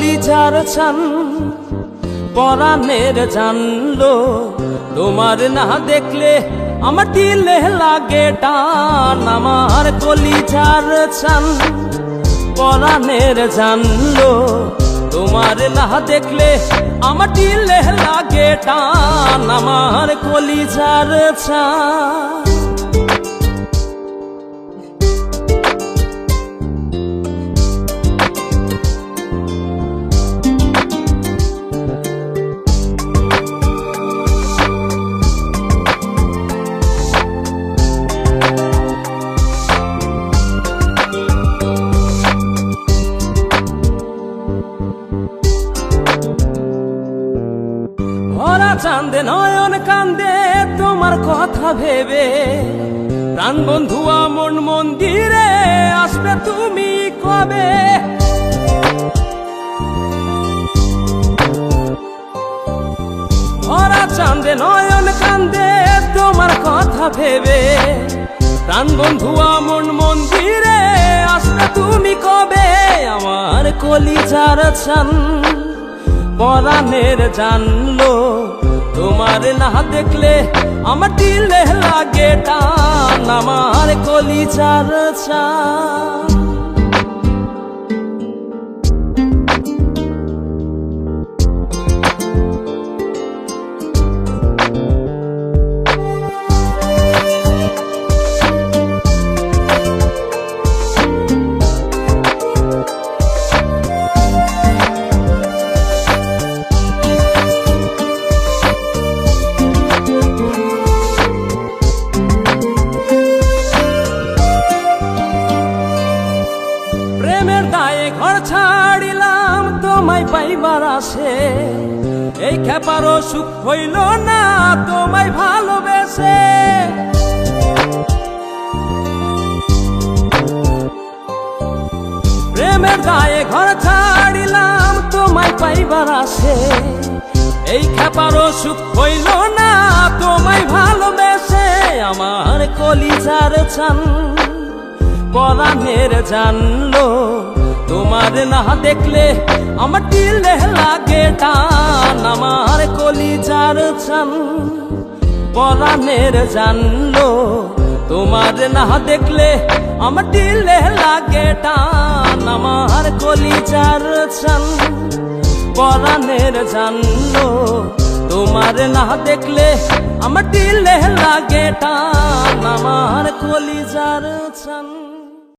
কলিজার ছান পরাণের জানলো তোমার না দেখলে আমার দিলে লাগে টান আমার কলিজার ছান পরাণের জানলো তোমার না দেখলে আমার দিলে লাগে টান আমার কলিজার ছান ভরা চাঁদে নয়ন কান্দে তোমার কথা ভেবে প্রাণ বন্ধু মন মন্দিরে আসবে তুমি কবে ভরা চাঁদে নয়ন কান্দে তোমার কথা ভেবে প্রাণ বন্ধু মন মন্দিরে আসবে তুমি কবে আমার কলিজার ছান পরাণের জানলো তোমার না দেখলে আমার দিলে লাগে টান আমার কলিজার ছান প্রেমের দায়ে ঘর ছাড়িলাম তোমায় পাইবার আসে এই খেপারও সুখ হইল না তোমায় ভালোবেসে প্রেমের দায়ে ঘর ছাড়িলাম তোমায় পাইবার আসে এই খেপারও সুখ হইল না তোমায় ভালোবেসে আমার কলিজার ছান পরাণের জানলো তোমার না দেখলে আমার দিলে লাগে টান আমার কলিজার ছান পরাণের জানলো তোমার না দেখলে আমার দিলে লাগে টান আমার কলিজার ছান পরাণের জানলো তোমার না দেখলে আমার দিলে লাগে টান আমার কলিজার ছান।